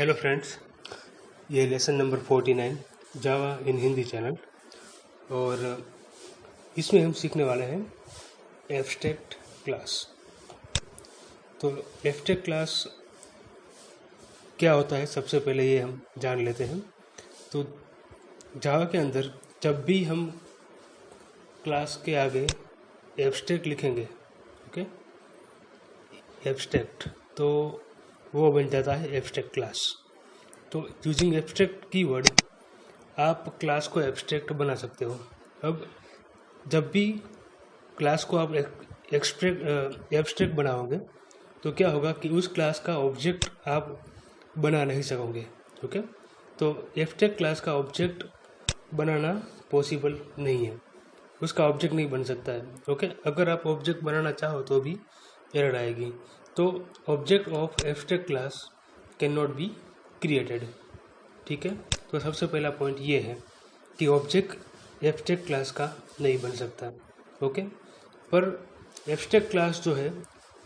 Hello friends, ये lesson number 49 जावा इन Hindi channel और इसमें हम सीखने वाले हैं एब्स्ट्रैक्ट क्लास। तो एब्स्ट्रैक्ट क्लास क्या होता है सबसे पहले ये हम जान लेते हैं। तो जावा के अंदर जब भी हम क्लास के आगे एब्स्ट्रैक्ट लिखेंगे, ओके, एब्स्ट्रैक्ट, तो वो बन जाता है एब्स्ट्रैक्ट क्लास। तो यूजिंग एब्स्ट्रैक्ट कीवर्ड आप क्लास को एब्स्ट्रैक्ट बना सकते हो। अब जब भी क्लास को आप एब्स्ट्रैक्ट बनाओगे तो क्या होगा कि उस क्लास का ऑब्जेक्ट आप बना नहीं सकोगे, ओके। तो एब्स्ट्रैक्ट क्लास का ऑब्जेक्ट बनाना पॉसिबल नहीं है, उसका ऑब्जेक्ट नहीं बन सकता है, ओके। अगर आप ऑब्जेक्ट बनाना चाहो तो भी एरर आएगी। तो object of abstract class can not be created, ठीक है। तो सबसे पहला पॉइंट ये है कि ऑब्जेक्ट एब्स्ट्रैक्ट क्लास का नहीं बन सकता, ओके। पर एब्स्ट्रैक्ट क्लास जो है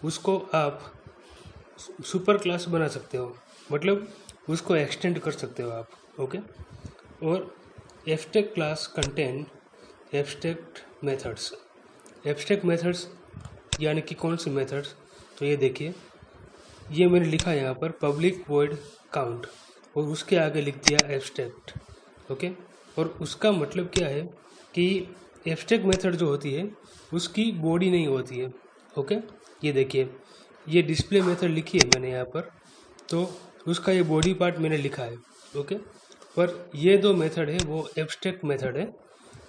उसको आप सुपर क्लास बना सकते हो, मतलब उसको एक्सटेंड कर सकते हो आप, ओके। और abstract class contain abstract methods. Abstract methods यानी कि कौन से मेथड्स, तो ये देखिए, ये मैंने लिखा है यहाँ पर पब्लिक वॉइड काउंट और उसके आगे लिख दिया एब्स्ट्रैक्ट, ओके। और उसका मतलब क्या है कि एब्स्ट्रैक्ट मेथड जो होती है उसकी बॉडी नहीं होती है, ओके। ये देखिए, ये डिस्प्ले मेथड लिखी है मैंने यहाँ पर, तो उसका ये बॉडी पार्ट मैंने लिखा है, ओके। पर ये दो मेथड है वो एब्स्ट्रैक्ट मेथड है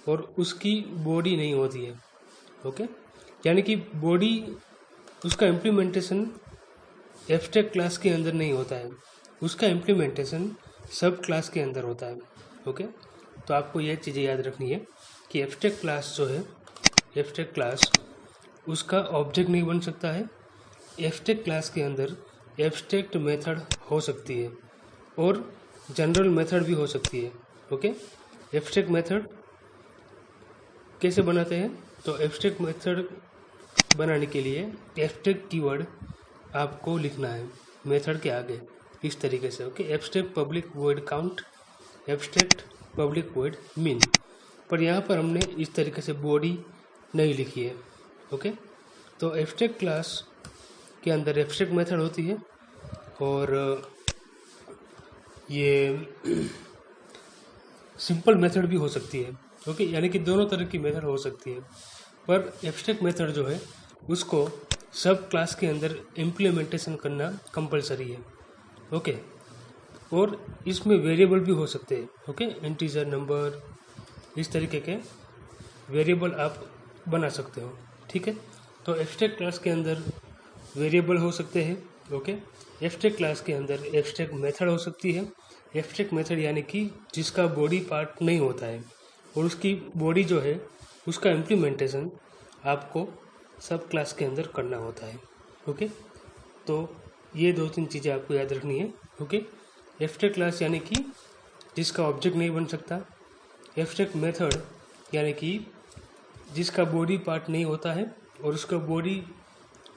और उसकी बॉडी नहीं होती है, ओके। यानी कि बॉडी, उसका इम्प्लीमेंटेशन एब्स्ट्रैक्ट क्लास के अंदर नहीं होता है, उसका इम्प्लीमेंटेशन सब क्लास के अंदर होता है, ओके। तो आपको यह चीज़ें याद रखनी है कि एब्स्ट्रैक्ट क्लास जो है, एब्स्ट्रैक्ट क्लास उसका ऑब्जेक्ट नहीं बन सकता है। एब्स्ट्रैक्ट क्लास के अंदर एब्स्ट्रैक्ट मेथड हो सकती है और जनरल मेथड भी हो सकती है, ओके। एब्स्ट्रैक्ट मेथड कैसे बनाते हैं, तो एब्स्ट्रैक्ट मेथड बनाने के लिए एब्स्ट्रैक्ट कीवर्ड आपको लिखना है मेथड के आगे इस तरीके से, okay. Abstract public void count, abstract public void मिन। पर यहाँ पर हमने इस तरीके से बॉडी नहीं लिखी है, ओके। तो एब्स्ट्रैक्ट क्लास के अंदर एब्स्ट्रैक्ट मेथड होती है और ये सिंपल मेथड भी हो सकती है, ओके। यानी कि दोनों तरह की मेथड हो सकती है। पर एब्स्ट्रैक्ट मेथड जो है उसको सब क्लास के अंदर इम्प्लीमेंटेशन करना कंपलसरी है, ओके। और इसमें वेरिएबल भी हो सकते हैं, ओके। इंटीजर, नंबर, इस तरीके के वेरिएबल आप बना सकते हो, ठीक है। तो एब्स्ट्रैक्ट क्लास के अंदर वेरिएबल हो सकते हैं, ओके। एब्स्ट्रैक्ट क्लास के अंदर एब्स्ट्रैक्ट मेथड हो सकती है। एब्स्ट्रैक्ट मेथड यानी कि जिसका बॉडी पार्ट नहीं होता है और उसकी बॉडी जो है उसका इम्प्लीमेंटेशन आपको सब क्लास के अंदर करना होता है, ओके। तो ये दो तीन चीज़ें आपको याद रखनी है, ओके। एब्स्ट्रैक्ट क्लास यानी कि जिसका ऑब्जेक्ट नहीं बन सकता, एब्स्ट्रैक्ट मेथड यानी कि जिसका बॉडी पार्ट नहीं होता है और उसका बॉडी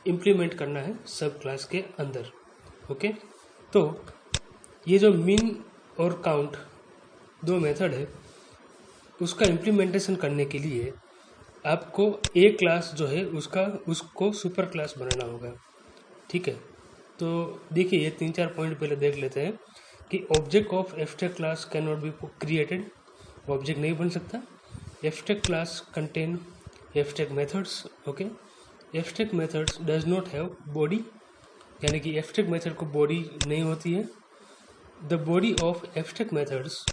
इम्प्लीमेंट करना है सब क्लास के अंदर, ओके। तो ये जो मिन और काउंट दो मेथड है उसका इम्प्लीमेंटेशन करने के लिए आपको एक क्लास जो है उसको सुपर क्लास बनाना होगा, ठीक है। तो देखिए, ये 3-4 पॉइंट पहले देख लेते हैं कि object of abstract class can not be created, object नहीं बन सकता। Abstract class contain abstract methods, okay. Abstract methods does not have body, यानी कि एब्स्ट्रैक्ट मेथड को बॉडी नहीं होती है। The body of abstract methods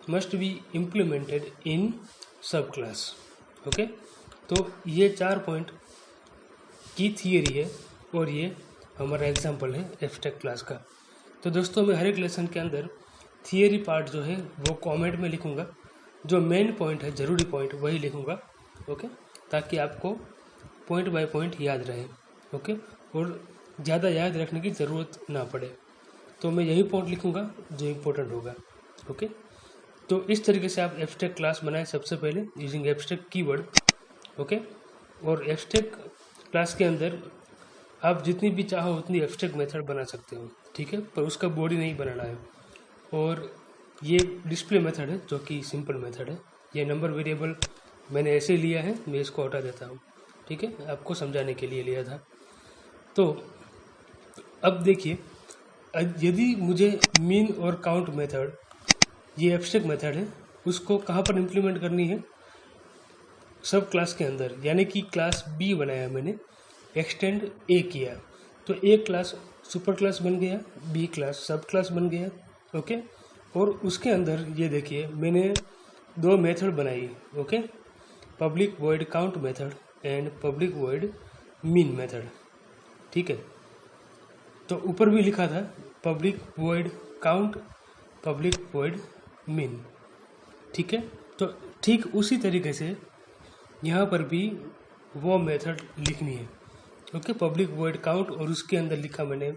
must be implemented in सब क्लास, ओके। तो ये 4 पॉइंट की थियरी है और ये हमारा एग्जाम्पल है एब्स्ट्रैक्ट क्लास का। तो दोस्तों, मैं हर एक लेसन के अंदर थियरी पार्ट जो है वो कमेंट में लिखूंगा, जो मेन पॉइंट है, ज़रूरी पॉइंट, वही लिखूंगा, ओके, ताकि आपको पॉइंट बाय पॉइंट याद रहे, ओके, और ज़्यादा याद रखने की ज़रूरत ना पड़े। तो मैं यही पॉइंट लिखूंगा जो इम्पोर्टेंट होगा, ओके। तो इस तरीके से आप एब्स्ट्रैक्ट क्लास बनाएं सबसे पहले यूजिंग एब्स्ट्रैक्ट कीवर्ड, ओके। और एब्स्ट्रैक्ट क्लास के अंदर आप जितनी भी चाहो उतनी एब्स्ट्रैक्ट मेथड बना सकते हो, ठीक है, पर उसका बॉडी नहीं बनाना है। और ये डिस्प्ले मेथड है जो कि सिंपल मेथड है। ये नंबर वेरिएबल मैंने ऐसे लिया है, मैं इसको हटा देता हूँ, ठीक है, आपको समझाने के लिए लिया था। तो अब देखिए, यदि मुझे मीन और काउंट मेथड, ये एब्स्ट्रैक्ट मेथड है, उसको कहाँ पर इम्प्लीमेंट करनी है, सब क्लास के अंदर, यानी कि क्लास बी बनाया मैंने, एक्सटेंड ए किया, तो ए क्लास सुपर क्लास बन गया, बी क्लास सब क्लास बन गया, ओके। और उसके अंदर ये देखिए मैंने दो मेथड बनाई, okay, public void count method and public void mean method, ठीक है। तो ऊपर भी लिखा था public void count, public void mean, ठीक है। तो ठीक उसी तरीके से यहाँ पर भी वो मेथड लिखनी है, ओके, पब्लिक वॉइड काउंट, और उसके अंदर लिखा मैंने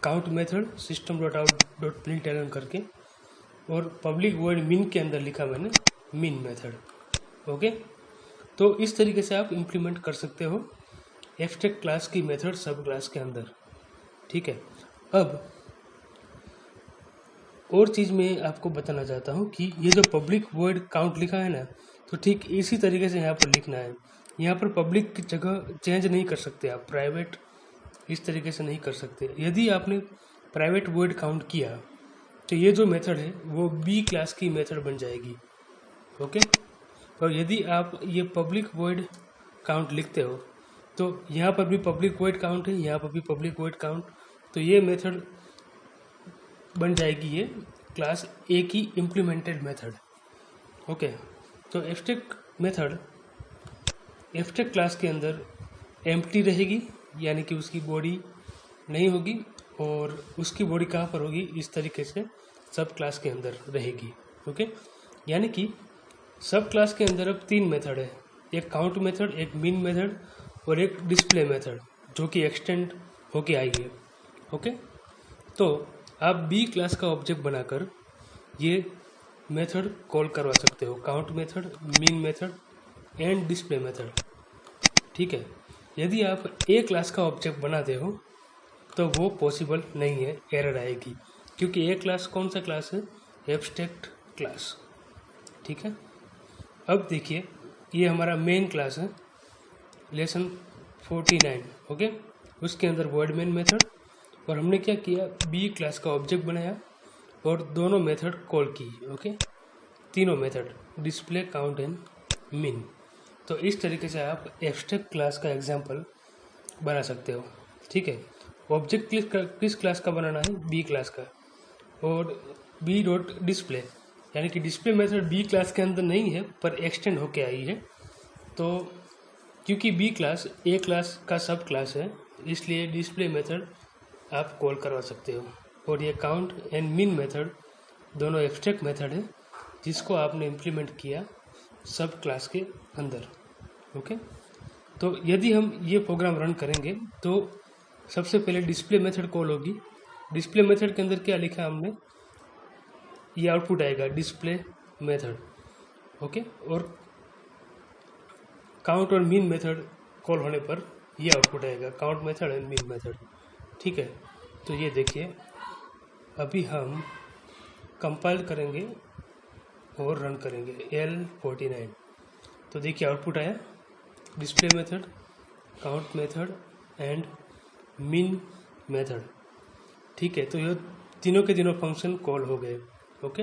count method system dot out dot print करके, और पब्लिक वॉइड मीन के अंदर लिखा मैंने मीन मेथड, ओके। तो इस तरीके से आप इम्प्लीमेंट कर सकते हो एब्स्ट्रैक्ट क्लास की मेथड सब क्लास के अंदर, ठीक है। अब और चीज़ मैं आपको बताना चाहता हूँ कि ये जो पब्लिक वॉइड काउंट लिखा है ना, तो ठीक इसी तरीके से यहाँ पर लिखना है। यहाँ पर पब्लिक की जगह चेंज नहीं कर सकते आप, प्राइवेट इस तरीके से नहीं कर सकते। यदि आपने प्राइवेट वॉइड काउंट किया तो ये जो मेथड है वो बी क्लास की मेथड बन जाएगी, ओके। और यदि आप ये पब्लिक वॉइड काउंट लिखते हो तो यहाँ पर भी पब्लिक वॉइड काउंट है, यहाँ पर भी पब्लिक वॉइड काउंट, तो ये मेथड बन जाएगी ये क्लास ए की इम्प्लीमेंटेड मेथड, ओके। तो एब्स्ट्रैक्ट मेथड एब्स्ट्रैक्ट क्लास के अंदर एम्प्टी रहेगी, यानी कि उसकी बॉडी नहीं होगी, और उसकी बॉडी कहाँ पर होगी, इस तरीके से सब क्लास के अंदर रहेगी, ओके। यानी कि सब क्लास के अंदर अब तीन मेथड है, एक काउंट मेथड, एक मीन मेथड और एक डिस्प्ले मेथड, जो कि एक्सटेंड होके आई है, ओके। तो आप बी क्लास का ऑब्जेक्ट बनाकर ये मेथड कॉल करवा सकते हो, count method, mean method and display method, ठीक है। यदि आप ए क्लास का ऑब्जेक्ट बनाते हो तो वो पॉसिबल नहीं है, एरर आएगी, क्योंकि ए क्लास कौन सा क्लास है, एब्स्ट्रैक्ट क्लास, ठीक है। अब देखिए ये हमारा मेन क्लास है, लेसन 49, ओके। उसके अंदर वॉइड मेन मेथड, और हमने क्या किया, बी क्लास का ऑब्जेक्ट बनाया और दोनों मेथड कॉल की, ओके, तीनों method display, count and mean. तो इस तरीके से आप एब्स्ट्रैक्ट क्लास का एग्जांपल बना सकते हो, ठीक है। ऑब्जेक्ट किस क्लास का बनाना है, बी क्लास का, और बी डॉट डिस्प्ले, यानी कि डिस्प्ले मेथड बी क्लास के अंदर नहीं है पर एक्सटेंड होके आई है, तो क्योंकि बी क्लास ए क्लास का सब क्लास है इसलिए डिस्प्ले मेथड आप कॉल करवा सकते हो। और ये काउंट एंड मीन मेथड दोनों एब्स्ट्रैक्ट मेथड है जिसको आपने इम्प्लीमेंट किया सब क्लास के अंदर, ओके। तो यदि हम ये प्रोग्राम रन करेंगे तो सबसे पहले डिस्प्ले मेथड कॉल होगी। डिस्प्ले मेथड के अंदर क्या लिखा हमने, ये आउटपुट आएगा डिस्प्ले मेथड, ओके। और काउंट और मीन मेथड कॉल होने पर ये आउटपुट आएगा, count method and mean method, ठीक है। तो ये देखिए अभी हम कंपाइल करेंगे और रन करेंगे L49, तो देखिए आउटपुट आया display method, count method and mean method, ठीक है। तो ये तीनों के तीनों फंक्शन कॉल हो गए, ओके।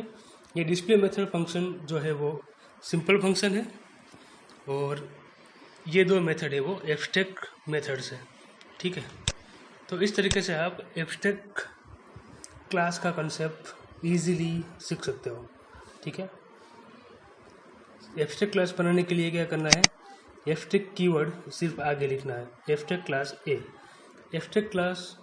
ये डिस्प्ले मेथड फंक्शन जो है वो सिंपल फंक्शन है, और ये दो मेथड है वो एब्स्ट्रैक्ट मेथड्स है, ठीक है। तो इस तरीके से आप एब्स्ट्रैक्ट क्लास का कंसेप्ट इजीली सीख सकते हो, ठीक है। एब्स्ट्रैक्ट क्लास बनाने के लिए क्या करना है, एब्स्ट्रैक्ट कीवर्ड सिर्फ आगे लिखना है, एब्स्ट्रैक्ट क्लास ए। एब्स्ट्रैक्ट क्लास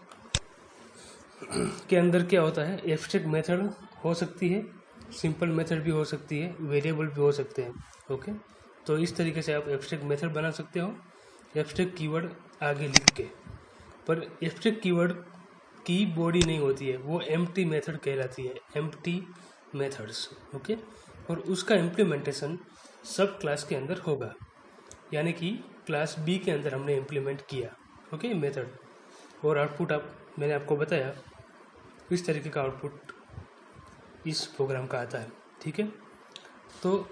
के अंदर क्या होता है, एब्स्ट्रैक्ट मेथड हो सकती है, सिंपल मेथड भी हो सकती है, वेरिएबल भी हो सकते हैं, ओके। तो इस तरीके से आप एब्स्ट्रैक्ट मेथड बना सकते हो एब्स्ट्रैक्ट कीवर्ड आगे लिख के। पर एब्स्ट्रैक्ट कीवर्ड की बॉडी नहीं होती है, वो एम्प्टी मेथड कहलाती है, एम्प्टी मेथड्स, ओके। और उसका इम्प्लीमेंटेशन सब क्लास के अंदर होगा, यानी कि क्लास बी के अंदर हमने इम्प्लीमेंट किया, ओके, मेथड। और आउटपुट मैंने आपको बताया इस तरीके का आउटपुट इस प्रोग्राम का आता है। ठीक है, तो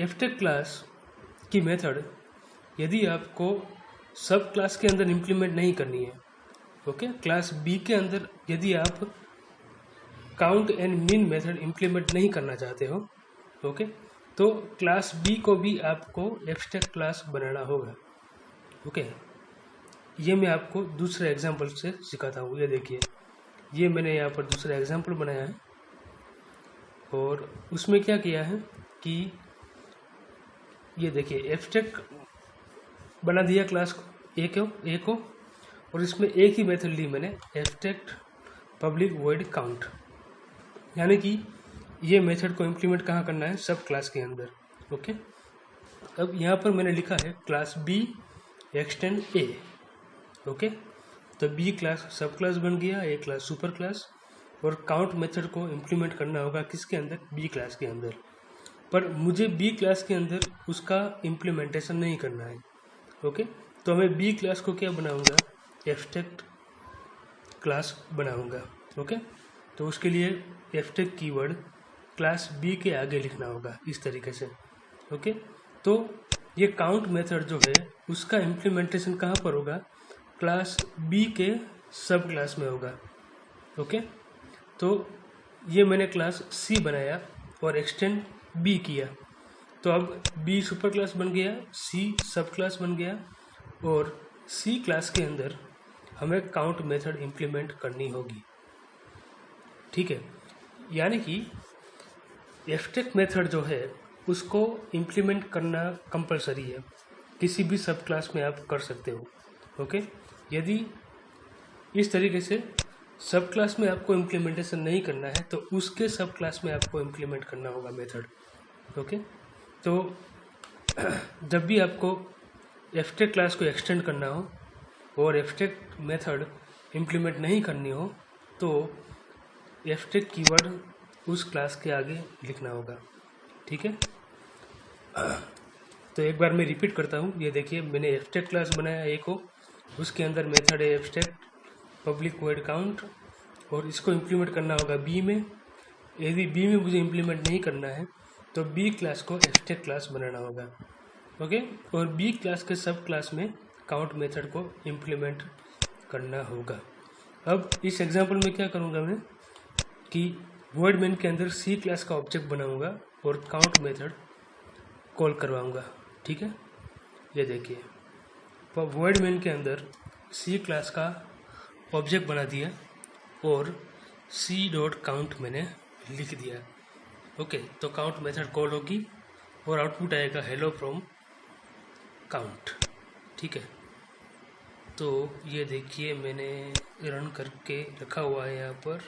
एफटेक क्लास की मेथड यदि आपको सब क्लास के अंदर इम्प्लीमेंट नहीं करनी है, ओके, क्लास बी के अंदर यदि आप काउंट एंड मिन मेथड इम्प्लीमेंट नहीं करना चाहते हो, ओके, तो क्लास बी को भी आपको एब्स्ट्रैक्ट क्लास बनाना होगा। ओके, ये मैं आपको दूसरे एग्जांपल से सिखाता हूँ। ये देखिए, ये मैंने यहाँ पर दूसरा एग्जांपल बनाया है और उसमें क्या किया है कि ये देखिए एब्स्ट्रैक्ट बना दिया क्लास ए को और इसमें एक ही मेथड ली मैंने, एब्स्ट्रैक्ट पब्लिक वॉइड काउंट, यानी कि ये मेथड को इम्प्लीमेंट कहाँ करना है, सब क्लास के अंदर। ओके, अब यहाँ पर मैंने लिखा है class be extend A. Okay, तो बी क्लास सब क्लास बन गया, ए क्लास सुपर क्लास, और काउंट मेथड को इम्प्लीमेंट करना होगा किसके अंदर, बी क्लास के अंदर। पर मुझे बी क्लास के अंदर उसका इम्प्लीमेंटेशन नहीं करना है। ओके, तो मैं बी क्लास को क्या बनाऊंगा, एब्स्ट्रैक्ट क्लास बनाऊंगा। ओके, तो उसके लिए एब्स्ट्रैक्ट कीवर्ड क्लास बी के आगे लिखना होगा इस तरीके से। ओके, तो ये काउंट मेथड जो है उसका इम्प्लीमेंटेशन कहाँ पर होगा, क्लास बी के सब क्लास में होगा। ओके, तो ये मैंने क्लास सी बनाया और एक्सटेंड बी किया, तो अब बी सुपर क्लास बन गया, सी सब क्लास बन गया, और सी क्लास के अंदर हमें काउंट मेथड इम्प्लीमेंट करनी होगी। ठीक है, यानी कि एब्स्ट्रैक्ट मेथड जो है उसको इम्प्लीमेंट करना कंपलसरी है, किसी भी सब क्लास में आप कर सकते हो। ओके, यदि इस तरीके से सब क्लास में आपको इम्प्लीमेंटेशन नहीं करना है तो उसके सब क्लास में आपको इम्प्लीमेंट करना होगा मेथड। ओके, तो जब भी आपको एब्स्ट्रैक्ट क्लास को एक्सटेंड करना हो और एब्स्ट्रैक्ट मेथड इम्प्लीमेंट नहीं करनी हो तो एब्स्ट्रैक्ट कीवर्ड उस क्लास के आगे लिखना होगा। ठीक है, तो एक बार मैं रिपीट करता हूँ। ये देखिए, मैंने एब्स्ट्रैक्ट क्लास बनाया ए को, उसके अंदर मेथड है एब्स्ट्रैक्ट पब्लिक वॉइड काउंट, और इसको इम्प्लीमेंट करना होगा बी में। यदि बी में मुझे इम्प्लीमेंट नहीं करना है तो बी क्लास को एब्स्ट्रैक्ट क्लास बनाना होगा। ओके, और बी क्लास के सब क्लास में काउंट मेथड को इम्प्लीमेंट करना होगा। अब इस एग्जांपल में क्या करूँगा मैं कि वॉइड मेन के अंदर सी क्लास का ऑब्जेक्ट बनाऊंगा और काउंट मेथड कॉल करवाऊंगा। ठीक है, ये देखिए, वॉइड मेन के अंदर सी क्लास का ऑब्जेक्ट बना दिया और सी डॉट काउंट मैंने लिख दिया। ओके, तो काउंट मेथड कॉल होगी और आउटपुट आएगा हेलो फ्रॉम काउंट। ठीक है, तो ये देखिए मैंने रन करके रखा हुआ है यहाँ पर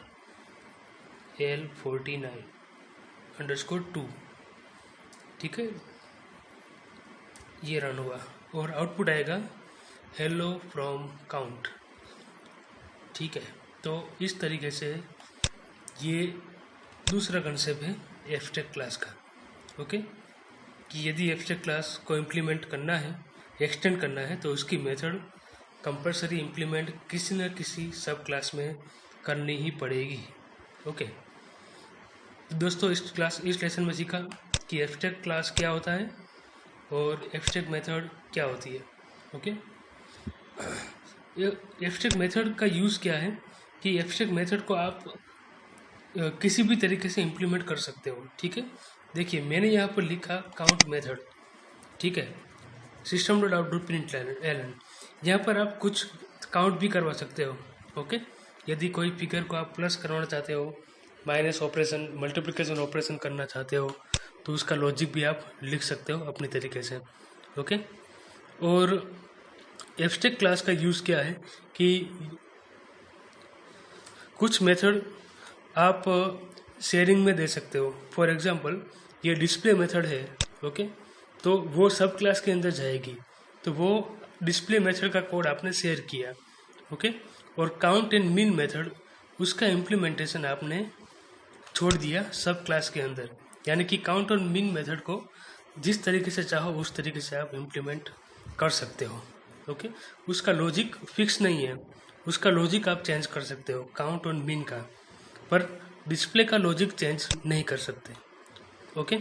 L49_2। ठीक है, ये रन हुआ और आउटपुट आएगा हेलो फ्रॉम काउंट। ठीक है, तो इस तरीके से ये दूसरा कंसेप्ट है एब्स्ट्रैक्ट क्लास का। ओके, कि यदि एब्स्ट्रैक्ट क्लास को इम्प्लीमेंट करना है, एक्सटेंड करना है, तो उसकी मेथड कंपलसरी इम्प्लीमेंट किसी न किसी सब क्लास में करनी ही पड़ेगी। ओके, दोस्तों इस लेसन में सीखा कि एब्स्ट्रैक्ट क्लास क्या होता है और एब्स्ट्रैक्ट मेथड क्या होती है। ओके, एब्स्ट्रैक्ट मेथड का यूज़ क्या है कि एब्स्ट्रैक्ट मेथड को आप किसी भी तरीके से इम्प्लीमेंट कर सकते हो। ठीक है, देखिए मैंने यहाँ पर लिखा काउंट मेथड। ठीक है, system dot out dot println, यहाँ पर आप कुछ काउंट भी करवा सकते हो। ओके, यदि कोई फिगर को आप प्लस करवाना चाहते हो, माइनस ऑपरेशन, मल्टीप्लिकेशन ऑपरेशन करना चाहते हो, तो उसका लॉजिक भी आप लिख सकते हो अपनी तरीके से। ओके, और एब्स्ट्रैक्ट क्लास का यूज़ क्या है कि कुछ मेथड आप शेयरिंग में दे सकते हो। फॉर एग्जांपल ये डिस्प्ले मेथड है, ओके, तो वो सब क्लास के अंदर जाएगी, तो वो डिस्प्ले मेथड का कोड आपने शेयर किया। ओके, और काउंट एंड मिन मेथड उसका इम्प्लीमेंटेशन आपने छोड़ दिया सब क्लास के अंदर, यानी कि काउंट और मिन मेथड को जिस तरीके से चाहो उस तरीके से आप इम्प्लीमेंट कर सकते हो। ओके, उसका लॉजिक फिक्स नहीं है, उसका लॉजिक आप चेंज कर सकते हो, काउंट और मीन का, पर डिस्प्ले का लॉजिक चेंज नहीं कर सकते। ओके,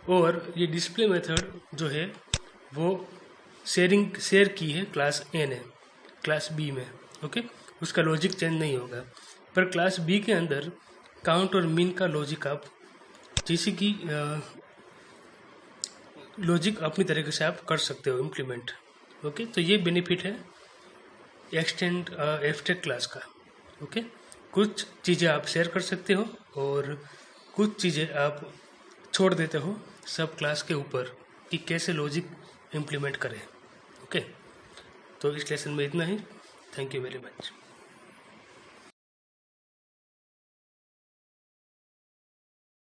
और ये डिस्प्ले मेथड जो है वो शेयर की है क्लास ए ने क्लास बी में। ओके, उसका लॉजिक चेंज नहीं होगा, पर क्लास बी के अंदर काउंट और मीन का लॉजिक आप जैसे कि लॉजिक अपनी तरीके से आप कर सकते हो इम्प्लीमेंट। ओके, तो ये बेनिफिट है एक्सटेंड एब्स्ट्रैक्ट क्लास का। ओके, कुछ चीज़ें आप शेयर कर सकते हो और कुछ चीज़ें आप छोड़ देते हो सब क्लास के ऊपर कि कैसे लॉजिक इम्प्लीमेंट करें। ओके, तो इस लेसन में इतना ही। Thank you very much.